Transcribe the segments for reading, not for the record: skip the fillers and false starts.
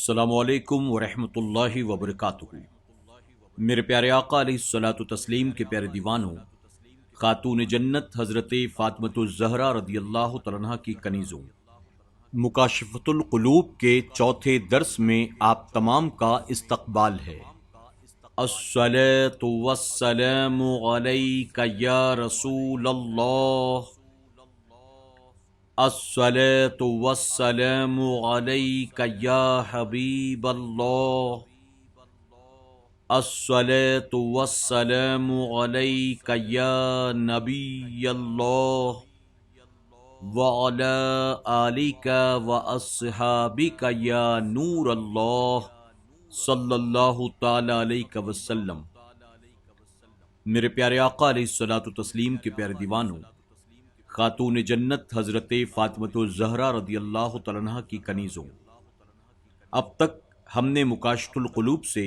السلام علیکم ورحمۃ اللہ وبرکاتہ۔ میرے پیارے آقا علیہ تسلیم کے پیارے دیوانوں، خاتون جنت حضرت فاطمۃ الزہرا رضی اللہ تعالیٰ عنہا کی کنیزوں، مکاشفۃ القلوب کے چوتھے درس میں آپ تمام کا استقبال ہے۔ الصلاۃ والسلام علیک یا رسول اللہ، الصلاۃ والسلام علیک یا حبیب اللہ، الصلاۃ والسلام علیک یا نبی اللہ، وعلی آلک واصحابک یا نور اللہ، صلی اللہ تعالی علیہ وسلم۔ میرے پیارے آقا علیہ الصلوۃ والتسلیم کے پیارے دیوانوں، خاتون جنت حضرت فاطمۃ الزہرا رضی اللہ تعالیٰ عنہا کی کنیزوں، اب تک ہم نے مکاشفۃ القلوب سے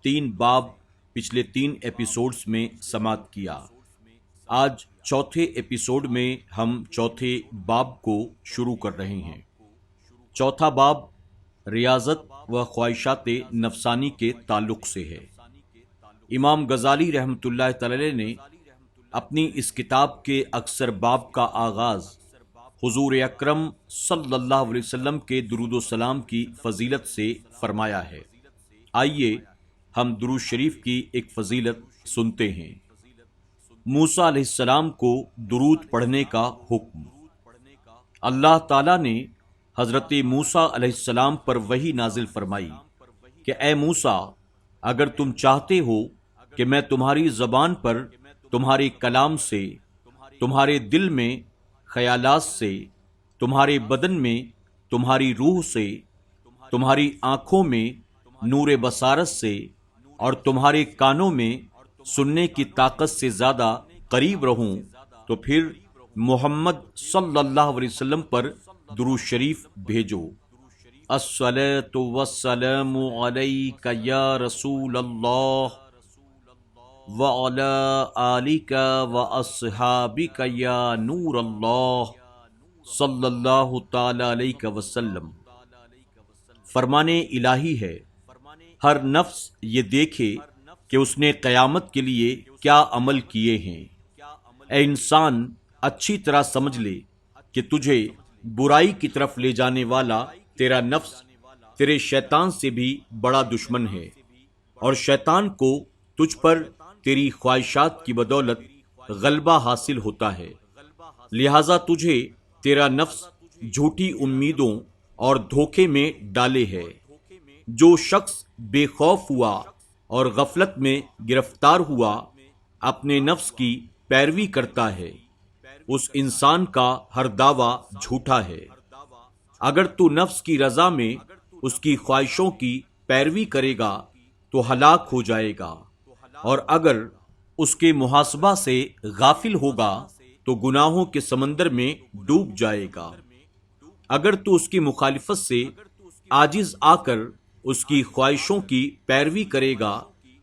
3 باب پچھلے 3 ایپیسوڈز میں سماعت کیا۔ آج چوتھے ایپیسوڈ میں ہم چوتھے باب کو شروع کر رہے ہیں۔ چوتھا باب ریاضت و خواہشات نفسانی کے تعلق سے ہے۔ امام غزالی رحمۃ اللہ تعالی نے اپنی اس کتاب کے اکثر باب کا آغاز حضور اکرم صلی اللہ علیہ وسلم کے درود و سلام کی فضیلت سے فرمایا ہے۔ آئیے ہم درود شریف کی ایک فضیلت سنتے ہیں۔ موسیٰ علیہ السلام کو درود پڑھنے کا حکم۔ اللہ تعالیٰ نے حضرت موسیٰ علیہ السلام پر وحی نازل فرمائی کہ اے موسیٰ، اگر تم چاہتے ہو کہ میں تمہاری زبان پر تمہارے کلام سے، تمہارے دل میں خیالات سے، تمہارے بدن میں تمہاری روح سے، تمہاری آنکھوں میں نور بصارت سے اور تمہارے کانوں میں سننے کی طاقت سے زیادہ قریب رہوں تو پھر محمد صلی اللہ علیہ وسلم پر درود شریف بھیجو۔ الصلاۃ والسلام علیک یا رسول اللہ، وعلی آلک واصحابک یا نور اللہ، صلی اللہ تعالی علیہ وسلم۔ فرمان الہی ہے، ہر نفس یہ دیکھے کہ اس نے قیامت کے لیے کیا عمل کیے ہیں۔ اے انسان، اچھی طرح سمجھ لے کہ تجھے برائی کی طرف لے جانے والا تیرا نفس تیرے شیطان سے بھی بڑا دشمن ہے، اور شیطان کو تجھ پر تیری خواہشات کی بدولت غلبہ حاصل ہوتا ہے۔ لہذا تجھے تیرا نفس جھوٹی امیدوں اور دھوکے میں ڈالے ہے۔ جو شخص بے خوف ہوا اور غفلت میں گرفتار ہوا اپنے نفس کی پیروی کرتا ہے، اس انسان کا ہر دعویٰ جھوٹا ہے۔ اگر تو نفس کی رضا میں اس کی خواہشوں کی پیروی کرے گا تو ہلاک ہو جائے گا، اور اگر اس کے محاسبہ سے غافل ہوگا تو گناہوں کے سمندر میں ڈوب جائے گا۔ اگر تو اس کی مخالفت سے عاجز آ کر اس کی خواہشوں کی پیروی کرے گا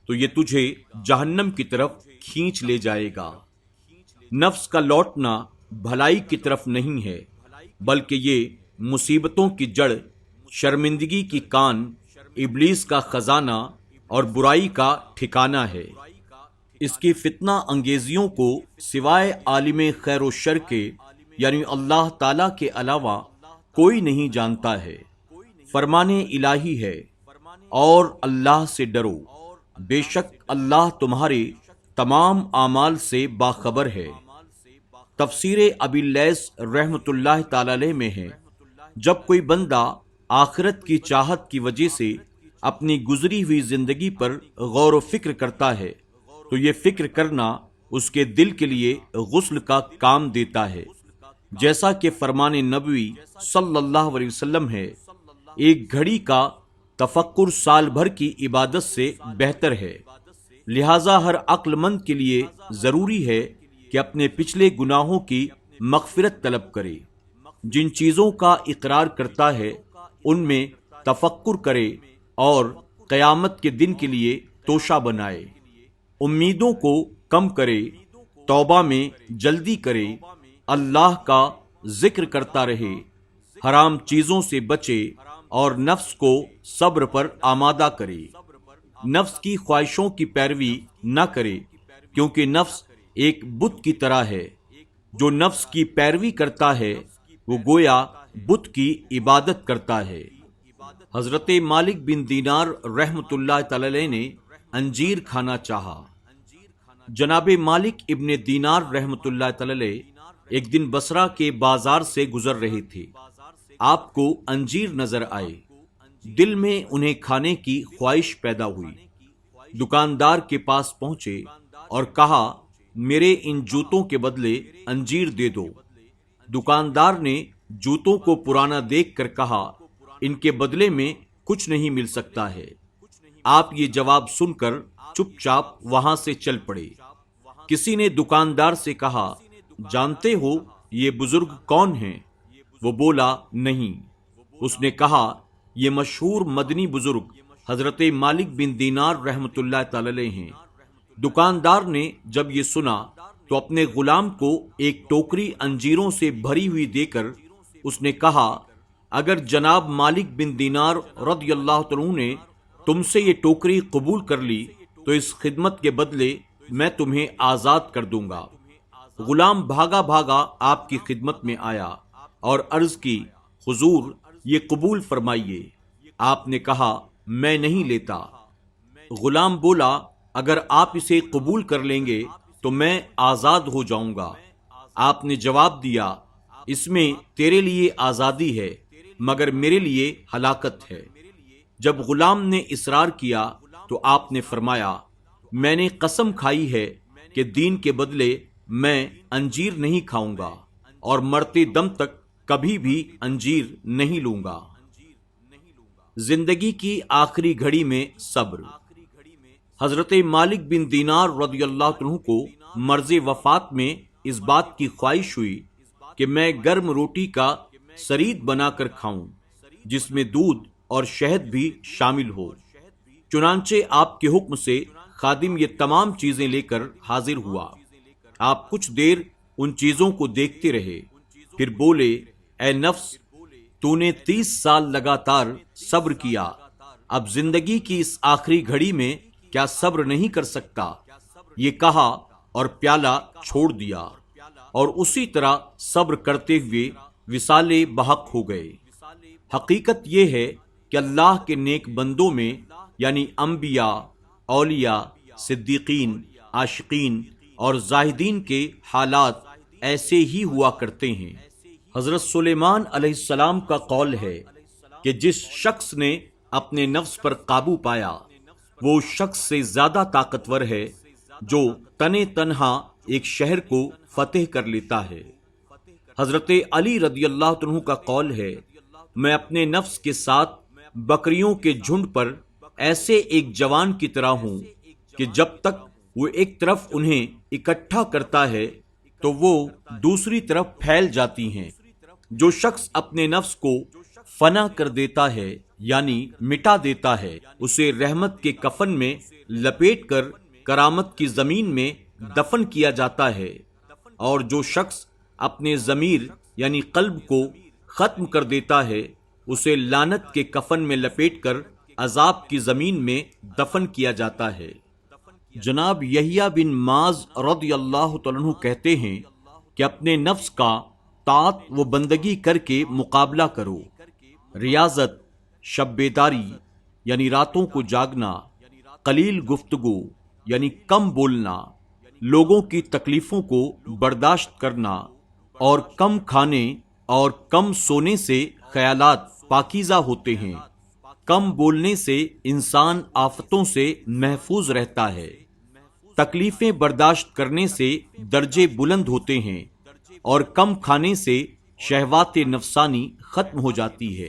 تو یہ تجھے جہنم کی طرف کھینچ لے جائے گا۔ نفس کا لوٹنا بھلائی کی طرف نہیں ہے، بلکہ یہ مصیبتوں کی جڑ، شرمندگی کی کان، ابلیس کا خزانہ اور برائی کا ٹھکانہ ہے۔ اس کی فتنہ انگیزیوں کو سوائے عالم خیر و شر کے یعنی اللہ تعالیٰ کے علاوہ کوئی نہیں جانتا ہے۔ فرمان الہی ہے، اور اللہ سے ڈرو، بے شک اللہ تمہارے تمام اعمال سے باخبر ہے۔ تفسیر ابی اللیث رحمۃ اللہ تعالی علیہ میں ہے، جب کوئی بندہ آخرت کی چاہت کی وجہ سے اپنی گزری ہوئی زندگی پر غور و فکر کرتا ہے تو یہ فکر کرنا اس کے دل کے لیے غسل کا کام دیتا ہے، جیسا کہ فرمان نبوی صلی اللہ علیہ وسلم ہے، ایک گھڑی کا تفکر سال بھر کی عبادت سے بہتر ہے۔ لہٰذا ہر عقل مند کے لیے ضروری ہے کہ اپنے پچھلے گناہوں کی مغفرت طلب کرے۔ جن چیزوں کا اقرار کرتا ہے ان میں تفکر کرے اور قیامت کے دن کے لیے توشہ بنائے، امیدوں کو کم کرے، توبہ میں جلدی کرے، اللہ کا ذکر کرتا رہے، حرام چیزوں سے بچے اور نفس کو صبر پر آمادہ کرے، نفس کی خواہشوں کی پیروی نہ کرے، کیونکہ نفس ایک بت کی طرح ہے، جو نفس کی پیروی کرتا ہے وہ گویا بت کی عبادت کرتا ہے۔ حضرت مالک بن دینار رحمۃ اللہ تعالی علیہ نے انجیر کھانا چاہا۔ جناب مالک ابن دینار رحمۃ اللہ تعالی علیہ ایک دن بصرہ کے بازار سے گزر رہے تھے، آپ کو انجیر نظر آئے، دل میں انہیں کھانے کی خواہش پیدا ہوئی، دکاندار کے پاس پہنچے اور کہا میرے ان جوتوں کے بدلے انجیر دے دو۔ دکاندار نے جوتوں کو پرانا دیکھ کر کہا ان کے بدلے میں کچھ نہیں مل سکتا ہے۔ آپ یہ جواب سن کر چپ چاپ وہاں سے چل پڑے۔ کسی نے دکاندار سے کہا جانتے ہو یہ بزرگ کون ہیں؟ وہ بولا نہیں۔ اس نے کہا یہ مشہور مدنی بزرگ حضرت مالک بن دینار رحمۃ اللہ تعالی علیہ ہیں۔ دکاندار نے جب یہ سنا تو اپنے غلام کو ایک ٹوکری انجیروں سے بھری ہوئی دے کر اس نے کہا اگر جناب مالک بن دینار رضی اللہ عنہ نے تم سے یہ ٹوکری قبول کر لی تو اس خدمت کے بدلے میں تمہیں آزاد کر دوں گا۔ غلام بھاگا بھاگا آپ کی خدمت میں آیا اور عرض کی حضور یہ قبول فرمائیے۔ آپ نے کہا میں نہیں لیتا۔ غلام بولا اگر آپ اسے قبول کر لیں گے تو میں آزاد ہو جاؤں گا۔ آپ نے جواب دیا اس میں تیرے لیے آزادی ہے مگر میرے لیے ہلاکت ہے۔ جب غلام نے اصرار کیا تو آپ نے فرمایا میں نے قسم کھائی ہے کہ دین کے بدلے میں انجیر نہیں کھاؤں گا اور مرتے دم تک کبھی بھی انجیر نہیں لوں گا۔ زندگی کی آخری گھڑی میں صبر۔ حضرت مالک بن دینار رضی اللہ عنہ کو مرض وفات میں اس بات کی خواہش ہوئی کہ میں گرم روٹی کا سرید بنا کر کھاؤں جس میں دودھ اور شہد بھی شامل ہو۔ چنانچہ آپ کے حکم سے خادم یہ تمام چیزیں لے کر حاضر ہوا۔ آپ کچھ دیر ان چیزوں کو دیکھتے رہے، پھر بولے اے نفس تو نے 30 سال لگاتار صبر کیا، اب زندگی کی اس آخری گھڑی میں کیا صبر نہیں کر سکتا؟ یہ کہا اور پیالہ چھوڑ دیا اور اسی طرح صبر کرتے ہوئے وصال بحق ہو گئے۔ حقیقت یہ ہے کہ اللہ کے نیک بندوں میں یعنی انبیاء، اولیاء، صدیقین، عاشقین اور زاہدین کے حالات ایسے ہی ہوا کرتے ہیں۔ حضرت سلیمان علیہ السلام کا قول ہے کہ جس شخص نے اپنے نفس پر قابو پایا وہ اس شخص سے زیادہ طاقتور ہے جو تنے تنہا ایک شہر کو فتح کر لیتا ہے۔ حضرت علی رضی اللہ عنہ کا قول ہے میں اپنے نفس کے ساتھ بکریوں کے جھنڈ پر ایسے ایک جوان کی طرح ہوں کہ جب تک وہ ایک طرف انہیں اکٹھا کرتا ہے تو وہ دوسری طرف پھیل جاتی ہیں۔ جو شخص اپنے نفس کو فنا کر دیتا ہے یعنی مٹا دیتا ہے اسے رحمت کے کفن میں لپیٹ کر کرامت کی زمین میں دفن کیا جاتا ہے، اور جو شخص اپنے ضمیر یعنی قلب کو ختم کر دیتا ہے اسے لعنت کے کفن میں لپیٹ کر عذاب کی زمین میں دفن کیا جاتا ہے۔ جناب یحییٰ بن معاذ رضی اللہ عنہ کہتے ہیں کہ اپنے نفس کا طاعت و بندگی کر کے مقابلہ کرو۔ ریاضت شب بیداری یعنی راتوں کو جاگنا، قلیل گفتگو یعنی کم بولنا، لوگوں کی تکلیفوں کو برداشت کرنا، اور کم کھانے اور کم سونے سے خیالات پاکیزہ ہوتے ہیں۔ کم بولنے سے انسان آفتوں سے محفوظ رہتا ہے، تکلیفیں برداشت کرنے سے درجے بلند ہوتے ہیں، اور کم کھانے سے شہوات نفسانی ختم ہو جاتی ہے،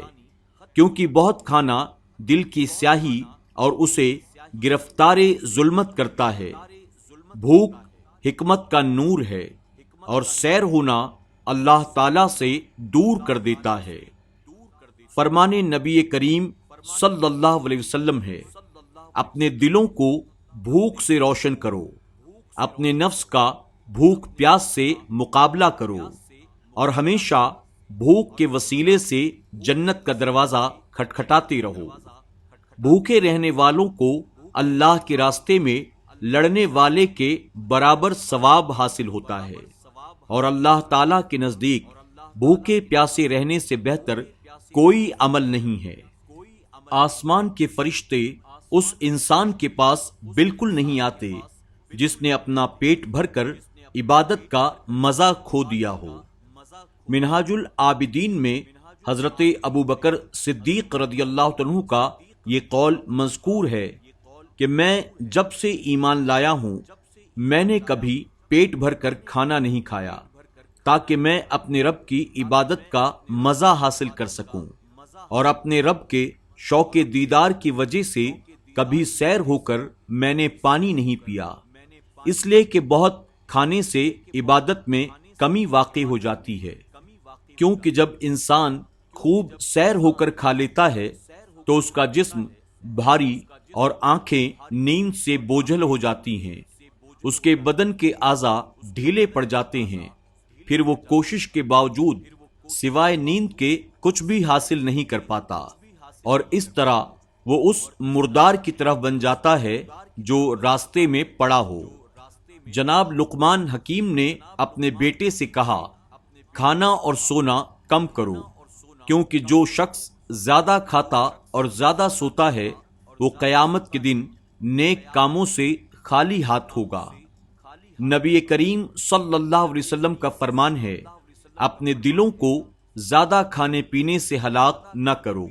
کیونکہ بہت کھانا دل کی سیاہی اور اسے گرفتار ظلمت کرتا ہے۔ بھوک حکمت کا نور ہے اور سیر ہونا اللہ تعالی سے دور کر دیتا ہے۔ فرمان نبی کریم صلی اللہ علیہ وسلم ہے اپنے دلوں کو بھوک سے روشن کرو، اپنے نفس کا بھوک پیاس سے مقابلہ کرو، اور ہمیشہ بھوک کے وسیلے سے جنت کا دروازہ کھٹکھٹاتے رہو۔ بھوکے رہنے والوں کو اللہ کے راستے میں لڑنے والے کے برابر ثواب حاصل ہوتا ہے، اور اللہ تعالیٰ کے نزدیک بھوکے پیاسے رہنے سے بہتر کوئی عمل نہیں ہے۔ آسمان کے فرشتے اس انسان کے پاس بالکل نہیں آتے جس نے اپنا پیٹ بھر کر عبادت کا مزہ کھو دیا ہو۔ منہاج العابدین میں حضرت ابو بکر صدیق رضی اللہ عنہ کا یہ قول مذکور ہے کہ میں جب سے ایمان لایا ہوں میں نے کبھی پیٹ بھر کر کھانا نہیں کھایا تاکہ میں اپنے رب کی عبادت کا مزہ حاصل کر سکوں، اور اپنے رب کے شوق دیدار کی وجہ سے کبھی سیر ہو کر میں نے پانی نہیں پیا، اس لیے کہ بہت کھانے سے عبادت میں کمی واقع ہو جاتی ہے، کیونکہ جب انسان خوب سیر ہو کر کھا لیتا ہے تو اس کا جسم بھاری اور آنکھیں نیند سے بوجھل ہو جاتی ہیں، اس کے بدن کے اعضاء ڈھیلے پڑ جاتے ہیں، پھر وہ کوشش کے باوجود سوائے نیند کے کچھ بھی حاصل نہیں کر پاتا، اور اس طرح وہ اس مردار کی طرف بن جاتا ہے جو راستے میں پڑا ہو۔ جناب لقمان حکیم نے اپنے بیٹے سے کہا، کھانا اور سونا کم کرو، کیونکہ جو شخص زیادہ کھاتا اور زیادہ سوتا ہے وہ قیامت کے دن نیک کاموں سے خالی ہاتھ ہوگا۔ نبی کریم صلی اللہ علیہ وسلم کا فرمان ہے، اپنے دلوں کو زیادہ کھانے پینے سے ہلاک نہ کرو۔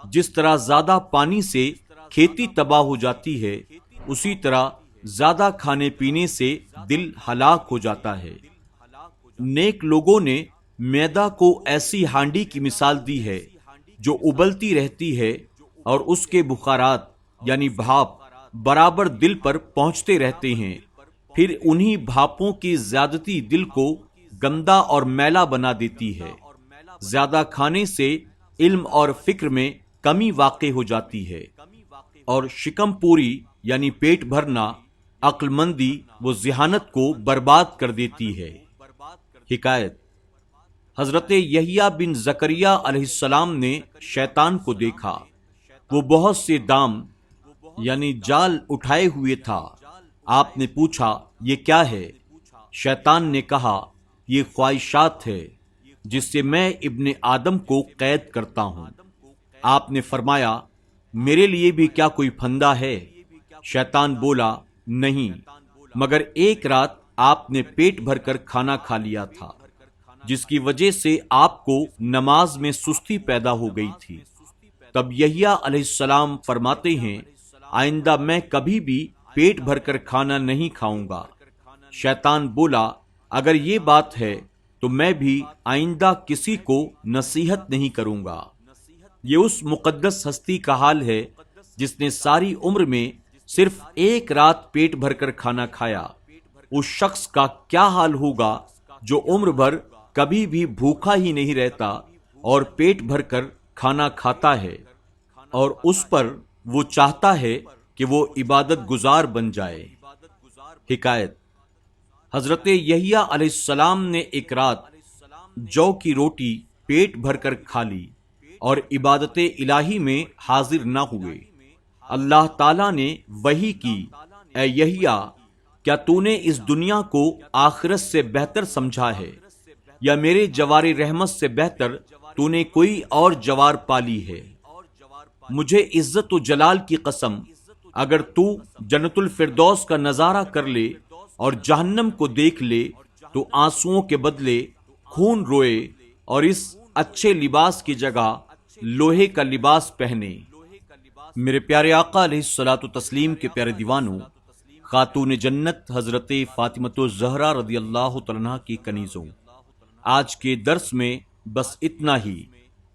جس طرح زیادہ پانی سے کھیتی تباہ ہو جاتی ہے، اسی طرح زیادہ کھانے پینے سے دل ہلاک ہو جاتا ہے۔ نیک لوگوں نے میدا کو ایسی ہانڈی کی مثال دی ہے جو ابلتی رہتی ہے اور اس کے بخارات یعنی بھاپ برابر دل پر پہنچتے رہتے ہیں، پھر انہی بھاپوں کی زیادتی دل کو گندا اور میلا بنا دیتی ہے۔ زیادہ کھانے سے علم اور فکر میں کمی واقع ہو جاتی ہے، اور شکم پوری یعنی پیٹ بھرنا عقل مندی و ذہانت کو برباد کر دیتی ہے۔ حکایت: حضرت یحییٰ بن زکریا علیہ السلام نے شیطان کو دیکھا، وہ بہت سے دام یعنی جال اٹھائے ہوئے تھا۔ آپ نے پوچھا، یہ کیا ہے؟ شیطان نے کہا، یہ خواہشات ہے جس سے میں ابن آدم کو قید کرتا ہوں۔ آپ نے فرمایا، میرے لیے بھی کیا کوئی پھندا ہے؟ شیطان بولا، نہیں، مگر ایک رات آپ نے پیٹ بھر کر کھانا کھا لیا تھا، جس کی وجہ سے آپ کو نماز میں سستی پیدا ہو گئی تھی۔ تب یحییٰ علیہ السلام فرماتے ہیں، آئندہ میں کبھی بھی پیٹ بھر کر کھانا نہیں کھاؤں گا۔ شیطان بولا، اگر یہ بات ہے تو میں بھی آئندہ کسی کو نصیحت نہیں کروں گا۔ یہ اس مقدس ہستی کا حال ہے جس نے ساری عمر میں صرف ایک رات پیٹ بھر کر کھانا کھایا۔ اس شخص کا کیا حال ہوگا جو عمر بھر کبھی بھی بھوکا ہی نہیں رہتا اور پیٹ بھر کر کھانا کھاتا ہے، اور اس پر وہ چاہتا ہے کہ وہ عبادت گزار بن جائے۔ حکایت: حضرت یحییٰ علیہ السلام نے ایک رات جو کی روٹی پیٹ بھر کر کھا لی اور عبادت الہی میں حاضر نہ ہوئے۔ اللہ تعالیٰ نے وحی کی، اے یحییٰ، کیا تو نے اس دنیا کو آخرت سے بہتر سمجھا ہے، یا میرے جوار رحمت سے بہتر تو نے کوئی اور جوار پالی ہے؟ مجھے عزت و جلال کی قسم، اگر تو جنت الفردوس کا نظارہ کر لے اور جہنم کو دیکھ لے تو آنسوؤں کے بدلے خون روئے اور اس اچھے لباس کی جگہ لوہے کا لباس پہنے۔ میرے پیارے آقا علیہ الصلوۃ والتسلیم کے پیارے دیوانوں، خاتون جنت حضرت فاطمۃ الزہرا رضی اللہ تعالیٰ عنہا کی کنیزوں، آج کے درس میں بس اتنا ہی۔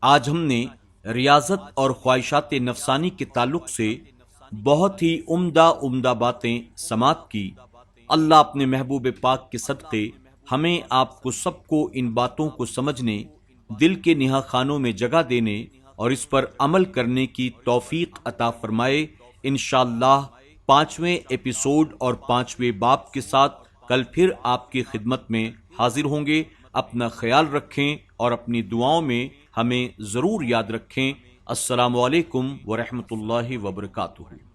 آج ہم نے ریاضت اور خواہشات نفسانی کے تعلق سے بہت ہی عمدہ باتیں سماعت کی۔ اللہ اپنے محبوب پاک کے صدقے ہمیں آپ کو سب کو ان باتوں کو سمجھنے، دل کے نہا خانوں میں جگہ دینے اور اس پر عمل کرنے کی توفیق عطا فرمائے۔ انشاءاللہ 5ویں ایپیسوڈ اور 5ویں باب کے ساتھ کل پھر آپ کی خدمت میں حاضر ہوں گے۔ اپنا خیال رکھیں اور اپنی دعاؤں میں ہمیں ضرور یاد رکھیں۔ السلام علیکم ورحمۃ اللہ وبرکاتہ۔